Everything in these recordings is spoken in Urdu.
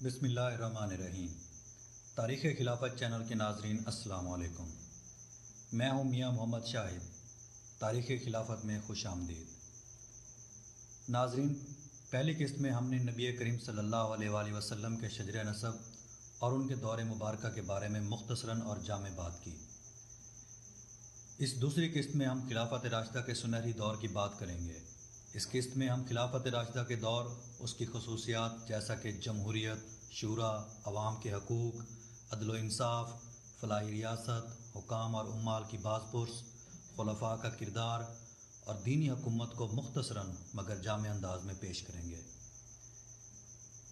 بسم اللہ الرحمن الرحیم۔ تاریخ خلافت چینل کے ناظرین السلام علیکم۔ میں ہوں میاں محمد شاہد۔ تاریخ خلافت میں خوش آمدید۔ ناظرین، پہلی قسط میں ہم نے نبی کریم صلی اللہ علیہ وآلہ وسلم کے شجرہ نسب اور ان کے دور مبارکہ کے بارے میں مختصراً اور جامع بات کی۔ اس دوسری قسط میں ہم خلافت راشدہ کے سنہری دور کی بات کریں گے۔ اس قسط میں ہم خلافت راشدہ کے دور، اس کی خصوصیات جیسا کہ جمہوریت، شورا، عوام کے حقوق، عدل و انصاف، فلاحی ریاست، حکام اور عمال کی باز پرس، خلفاء کا کردار اور دینی حکومت کو مختصراً مگر جامع انداز میں پیش کریں گے۔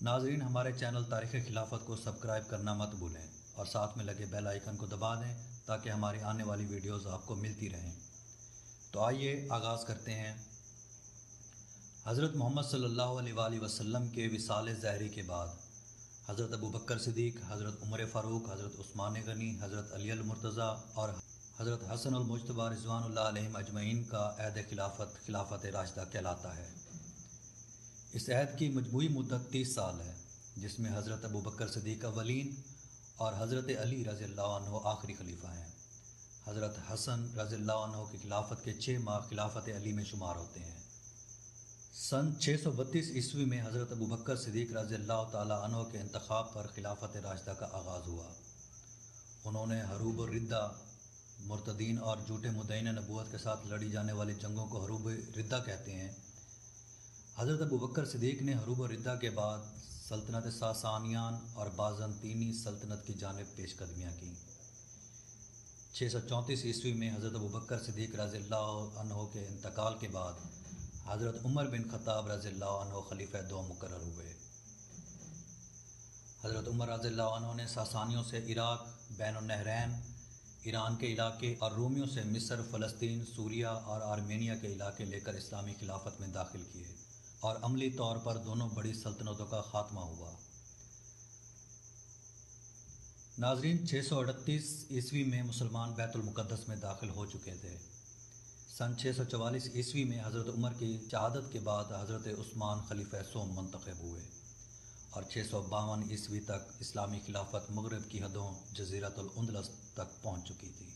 ناظرین، ہمارے چینل تاریخ خلافت کو سبسکرائب کرنا مت بھولیں اور ساتھ میں لگے بیل آئیکن کو دبا دیں تاکہ ہماری آنے والی ویڈیوز آپ کو ملتی رہیں۔ تو آئیے آغاز کرتے ہیں۔ حضرت محمد صلی اللہ علیہ وآلہ وسلم کے وصال ظاہری کے بعد حضرت ابوبکر صدیق، حضرت عمر فاروق، حضرت عثمان غنی، حضرت علی المرتضیٰ اور حضرت حسن المجتبیٰ رضوان اللہ علیہم اجمعین کا عہد خلافت راشدہ کہلاتا ہے۔ اس عہد کی مجموعی مدت 30 سال ہے، جس میں حضرت ابوبکر صدیق اولین اور حضرت علی رضی اللہ عنہ آخری خلیفہ ہیں۔ حضرت حسن رضی اللہ عنہ کی خلافت کے 6 ماہ خلافت علی میں شمار ہوتے ہیں۔ سن 632 عیسوی میں حضرت ابوبکر صدیق رضی اللہ تعالیٰ عنہ کے انتخاب پر خلافت راشدہ کا آغاز ہوا۔ انہوں نے حروب الردہ، مرتدین اور جھوٹے مدعین نبوت کے ساتھ لڑی جانے والی جنگوں کو حروب ردہ کہتے ہیں۔ حضرت ابوبکر صدیق نے حروب الردہ کے بعد سلطنت ساسانیان اور بازنطینی سلطنت کی جانب پیش قدمیاں کیں۔ 634 عیسوی میں حضرت ابوبکر صدیق رضی اللہ عنہ کے انتقال کے بعد حضرت عمر بن خطاب رضی اللہ عنہ خلیفہ دوم مقرر ہوئے۔ حضرت عمر رضی اللہ عنہ نے ساسانیوں سے عراق، بین النہرین، ایران کے علاقے اور رومیوں سے مصر، فلسطین، سوریہ اور آرمینیا کے علاقے لے کر اسلامی خلافت میں داخل کیے اور عملی طور پر دونوں بڑی سلطنتوں کا خاتمہ ہوا۔ ناظرین، 638 عیسوی میں مسلمان بیت المقدس میں داخل ہو چکے تھے۔ سن 644 عیسوی میں حضرت عمر کی شہادت کے بعد حضرت عثمان خلیفہ سوم منتخب ہوئے اور 652 عیسوی تک اسلامی خلافت مغرب کی حدوں جزیرۃ الاندلس تک پہنچ چکی تھی۔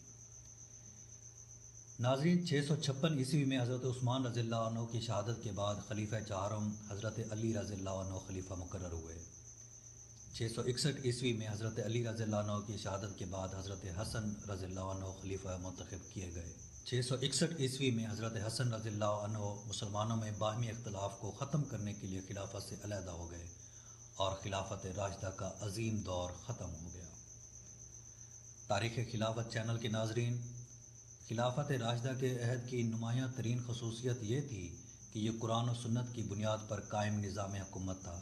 ناظرین، 656 عیسوی میں حضرت عثمان رضی اللہ عنہ کی شہادت کے بعد خلیفہ چہارم حضرت علی رضی اللہ عنہ خلیفہ مقرر ہوئے۔ 661 عیسوی میں حضرت علی رضی اللہ عنہ کی شہادت کے بعد حضرت حسن رضی اللہ عنہ خلیفہ منتخب کیے گئے۔ 661 عیسوی میں حضرت حسن رضی اللہ عنہ مسلمانوں میں باہمی اختلاف کو ختم کرنے کے لیے خلافت سے علیحدہ ہو گئے اور خلافت راشدہ کا عظیم دور ختم ہو گیا۔ تاریخ خلافت چینل کے ناظرین، خلافت راشدہ کے عہد کی نمایاں ترین خصوصیت یہ تھی کہ یہ قرآن و سنت کی بنیاد پر قائم نظام حکومت تھا۔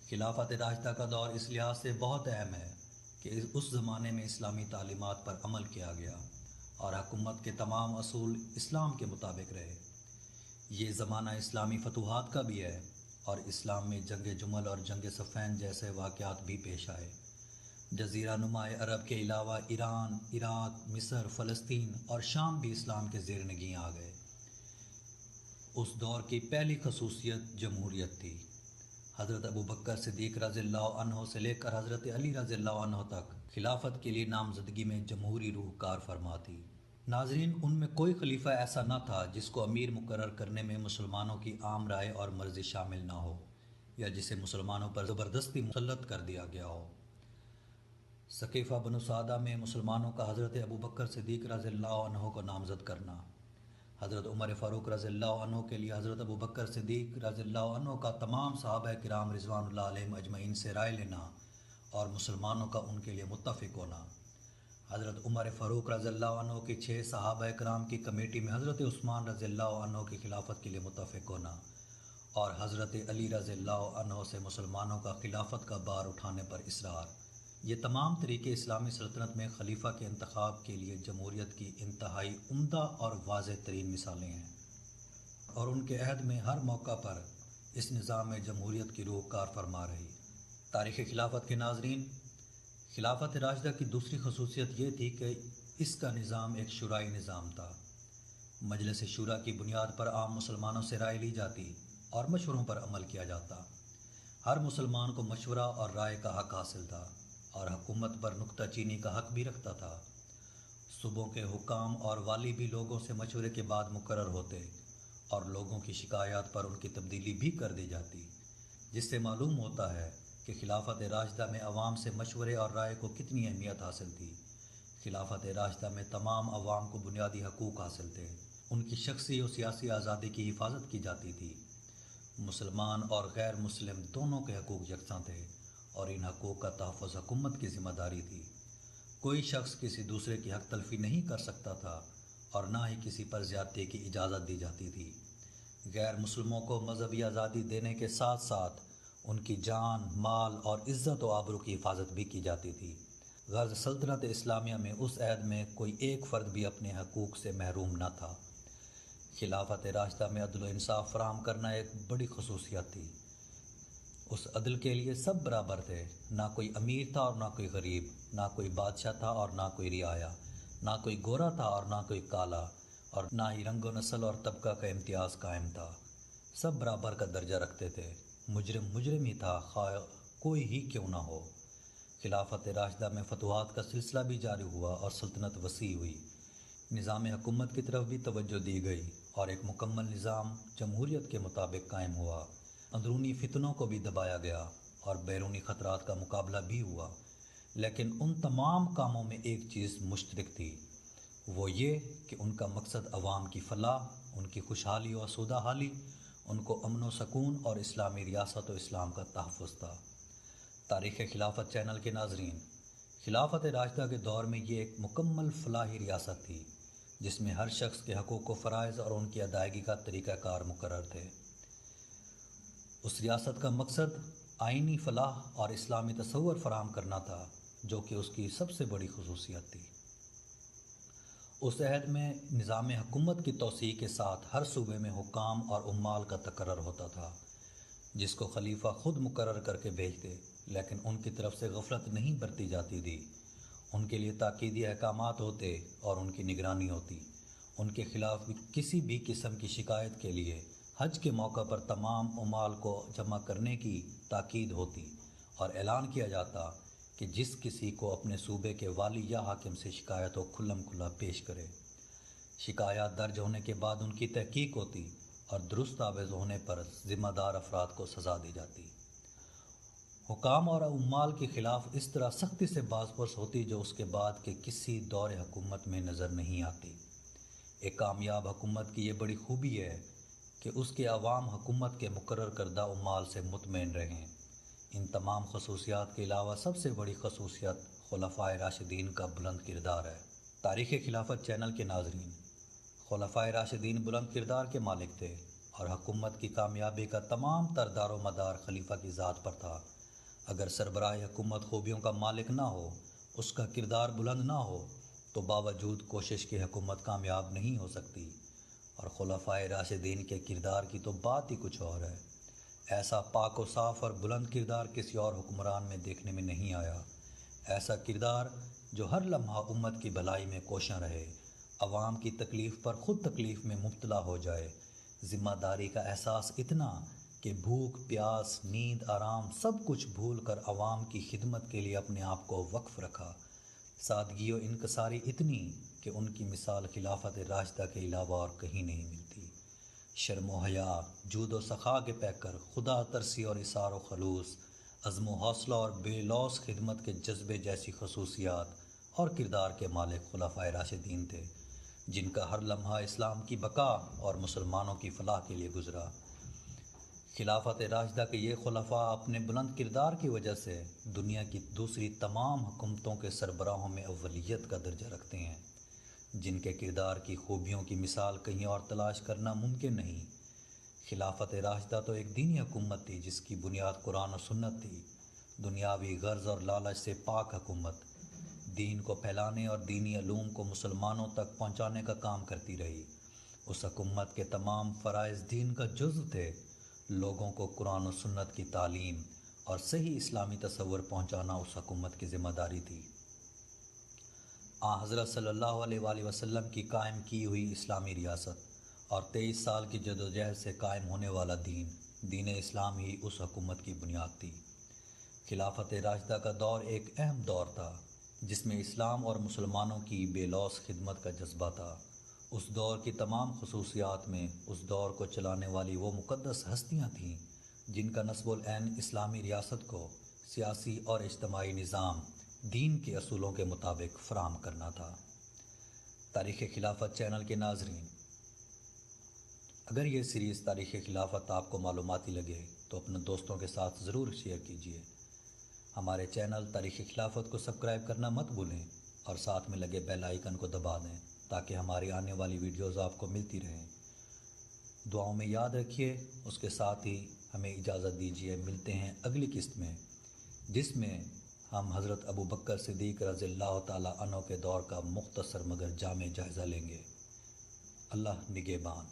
خلافت راشدہ کا دور اس لحاظ سے بہت اہم ہے کہ اس زمانے میں اسلامی تعلیمات پر عمل کیا گیا اور حکومت کے تمام اصول اسلام کے مطابق رہے۔ یہ زمانہ اسلامی فتوحات کا بھی ہے اور اسلام میں جنگ جمل اور جنگ صفین جیسے واقعات بھی پیش آئے۔ جزیرہ نما عرب کے علاوہ ایران، عراق، مصر، فلسطین اور شام بھی اسلام کے زیر نگین آ گئے۔ اس دور کی پہلی خصوصیت جمہوریت تھی۔ حضرت ابوبکر صدیق رضی اللہ عنہ سے لے کر حضرت علی رضی اللہ عنہ تک خلافت کے لیے نامزدگی میں جمہوری روح کار فرما تھی۔ ناظرین، ان میں کوئی خلیفہ ایسا نہ تھا جس کو امیر مقرر کرنے میں مسلمانوں کی عام رائے اور مرضی شامل نہ ہو یا جسے مسلمانوں پر زبردستی مسلط کر دیا گیا ہو۔ ثقیفہ بنو سعدہ میں مسلمانوں کا حضرت ابوبکر صدیق رضی اللہ عنہ کو نامزد کرنا، حضرت عمر فاروق رضی اللہ عنہ کے لیے حضرت ابوبکر صدیق رضی اللہ عنہ کا تمام صحابہ کرام رضوان اللہ علیہم اجمعین سے رائے لینا اور مسلمانوں کا ان کے لیے متفق ہونا، حضرت عمر فاروق رضی اللہ عنہ کی 6 صحابہ کرام کی کمیٹی میں حضرت عثمان رضی اللہ عنہ کی خلافت کے لیے متفق ہونا اور حضرت علی رضی اللہ عنہ سے مسلمانوں کا خلافت کا بار اٹھانے پر اصرار، یہ تمام طریقے اسلامی سلطنت میں خلیفہ کے انتخاب کے لیے جمہوریت کی انتہائی عمدہ اور واضح ترین مثالیں ہیں اور ان کے عہد میں ہر موقع پر اس نظام میں جمہوریت کی روح کار فرما رہی۔ تاریخ خلافت کے ناظرین، خلافت راشدہ کی دوسری خصوصیت یہ تھی کہ اس کا نظام ایک شورائی نظام تھا۔ مجلس شورا کی بنیاد پر عام مسلمانوں سے رائے لی جاتی اور مشوروں پر عمل کیا جاتا۔ ہر مسلمان کو مشورہ اور رائے کا حق حاصل تھا اور حکومت پر نکتہ چینی کا حق بھی رکھتا تھا۔ صوبوں کے حکام اور والی بھی لوگوں سے مشورے کے بعد مقرر ہوتے اور لوگوں کی شکایات پر ان کی تبدیلی بھی کر دی جاتی، جس سے معلوم ہوتا ہے کہ خلافت راشدہ میں عوام سے مشورے اور رائے کو کتنی اہمیت حاصل تھی۔ خلافت راشدہ میں تمام عوام کو بنیادی حقوق حاصل تھے، ان کی شخصی اور سیاسی آزادی کی حفاظت کی جاتی تھی۔ مسلمان اور غیر مسلم دونوں کے حقوق یکساں تھے اور ان حقوق کا تحفظ حکومت کی ذمہ داری تھی۔ کوئی شخص کسی دوسرے کی حق تلفی نہیں کر سکتا تھا اور نہ ہی کسی پر زیادتی کی اجازت دی جاتی تھی۔ غیر مسلموں کو مذہبی آزادی دینے کے ساتھ ساتھ ان کی جان، مال اور عزت و آبرو کی حفاظت بھی کی جاتی تھی۔ غرض سلطنت اسلامیہ میں اس عہد میں کوئی ایک فرد بھی اپنے حقوق سے محروم نہ تھا۔ خلافت راشدہ میں عدل و انصاف فراہم کرنا ایک بڑی خصوصیت تھی۔ اس عدل کے لیے سب برابر تھے، نہ کوئی امیر تھا اور نہ کوئی غریب، نہ کوئی بادشاہ تھا اور نہ کوئی رعایا، نہ کوئی گورا تھا اور نہ کوئی کالا، اور نہ ہی رنگ و نسل اور طبقہ کا امتیاز قائم تھا۔ سب برابر کا درجہ رکھتے تھے، مجرم مجرم ہی تھا، خواہ کوئی ہی کیوں نہ ہو۔ خلافت راشدہ میں فتوحات کا سلسلہ بھی جاری ہوا اور سلطنت وسیع ہوئی۔ نظام حکومت کی طرف بھی توجہ دی گئی اور ایک مکمل نظام جمہوریت کے مطابق قائم ہوا۔ اندرونی فتنوں کو بھی دبایا گیا اور بیرونی خطرات کا مقابلہ بھی ہوا، لیکن ان تمام کاموں میں ایک چیز مشترک تھی، وہ یہ کہ ان کا مقصد عوام کی فلاح، ان کی خوشحالی و آسودہ حالی، ان کو امن و سکون اور اسلامی ریاست و اسلام کا تحفظ تھا۔ تاریخ خلافت چینل کے ناظرین، خلافت راشدہ کے دور میں یہ ایک مکمل فلاحی ریاست تھی جس میں ہر شخص کے حقوق و فرائض اور ان کی ادائیگی کا طریقہ کار مقرر تھے۔ اس ریاست کا مقصد آئینی فلاح اور اسلامی تصور فراہم کرنا تھا، جو کہ اس کی سب سے بڑی خصوصیت تھی۔ اس عہد میں نظام حکومت کی توسیع کے ساتھ ہر صوبے میں حکام اور عمال کا تقرر ہوتا تھا، جس کو خلیفہ خود مقرر کر کے بھیجتے، لیکن ان کی طرف سے غفلت نہیں برتی جاتی تھی۔ ان کے لیے تاکیدی احکامات ہوتے اور ان کی نگرانی ہوتی۔ ان کے خلاف کسی بھی قسم کی شکایت کے لیے حج کے موقع پر تمام عمال کو جمع کرنے کی تاکید ہوتی اور اعلان کیا جاتا کہ جس کسی کو اپنے صوبے کے والی یا حاکم سے شکایت ہو کھلم کھلا پیش کرے۔ شکایات درج ہونے کے بعد ان کی تحقیق ہوتی اور درست آویز ہونے پر ذمہ دار افراد کو سزا دی جاتی۔ حکام اور عمال کے خلاف اس طرح سختی سے باز پرس ہوتی جو اس کے بعد کے کسی دور حکومت میں نظر نہیں آتی۔ ایک کامیاب حکومت کی یہ بڑی خوبی ہے کہ اس کے عوام حکومت کے مقرر کردہ عمال سے مطمئن رہیں۔ ان تمام خصوصیات کے علاوہ سب سے بڑی خصوصیت خلفائے راشدین کا بلند کردار ہے۔ تاریخ خلافت چینل کے ناظرین، خلفائے راشدین بلند کردار کے مالک تھے اور حکومت کی کامیابی کا تمام تر دار و مدار خلیفہ کی ذات پر تھا۔ اگر سربراہ حکومت خوبیوں کا مالک نہ ہو، اس کا کردار بلند نہ ہو، تو باوجود کوشش کی حکومت کامیاب نہیں ہو سکتی، اور خلفائے راشدین کے کردار کی تو بات ہی کچھ اور ہے۔ ایسا پاک و صاف اور بلند کردار کسی اور حکمران میں دیکھنے میں نہیں آیا۔ ایسا کردار جو ہر لمحہ امت کی بھلائی میں کوشاں رہے، عوام کی تکلیف پر خود تکلیف میں مبتلا ہو جائے، ذمہ داری کا احساس اتنا کہ بھوک، پیاس، نیند، آرام سب کچھ بھول کر عوام کی خدمت کے لیے اپنے آپ کو وقف رکھا، سادگی و انکساری اتنی کہ ان کی مثال خلافت راشدہ کے علاوہ اور کہیں نہیں ملتی۔ شرم و حیا، جود و سخا کے پیکر، خدا ترسی اور اثار و خلوص، عزم و حوصلہ اور بے لوث خدمت کے جذبے جیسی خصوصیات اور کردار کے مالک خلفائے راشدین تھے، جن کا ہر لمحہ اسلام کی بقا اور مسلمانوں کی فلاح کے لیے گزرا۔ خلافت راشدہ کے یہ خلفاء اپنے بلند کردار کی وجہ سے دنیا کی دوسری تمام حکومتوں کے سربراہوں میں اولیت کا درجہ رکھتے ہیں، جن کے کردار کی خوبیوں کی مثال کہیں اور تلاش کرنا ممکن نہیں۔ خلافت راشدہ تو ایک دینی حکومت تھی جس کی بنیاد قرآن و سنت تھی، دنیاوی غرض اور لالچ سے پاک حکومت، دین کو پھیلانے اور دینی علوم کو مسلمانوں تک پہنچانے کا کام کرتی رہی۔ اس حکومت کے تمام فرائض دین کا جزو تھے۔ لوگوں کو قرآن و سنت کی تعلیم اور صحیح اسلامی تصور پہنچانا اس حکومت کی ذمہ داری تھی۔ حضرت صلی اللہ علیہ وآلہ وسلم کی قائم کی ہوئی اسلامی ریاست اور 23 سال کی جدوجہد سے قائم ہونے والا دین دین اسلام ہی اس حکومت کی بنیاد تھی۔ خلافت راشدہ کا دور ایک اہم دور تھا جس میں اسلام اور مسلمانوں کی بے لوث خدمت کا جذبہ تھا۔ اس دور کی تمام خصوصیات میں اس دور کو چلانے والی وہ مقدس ہستیاں تھیں جن کا نصب العین اسلامی ریاست کو سیاسی اور اجتماعی نظام دین کے اصولوں کے مطابق فراہم کرنا تھا۔ تاریخ خلافت چینل کے ناظرین، اگر یہ سیریز تاریخ خلافت آپ کو معلوماتی لگے تو اپنے دوستوں کے ساتھ ضرور شیئر کیجیے۔ ہمارے چینل تاریخ خلافت کو سبسکرائب کرنا مت بھولیں اور ساتھ میں لگے بیل آئیکن کو دبا دیں تاکہ ہماری آنے والی ویڈیوز آپ کو ملتی رہیں۔ دعاؤں میں یاد رکھیے، اس کے ساتھ ہی ہمیں اجازت دیجیے۔ ملتے ہیں اگلی قسط میں، جس میں ہم حضرت ابوبکر صدیق رضی اللہ تعالیٰ عنہ کے دور کا مختصر مگر جامع جائزہ لیں گے۔ اللہ نگہبان۔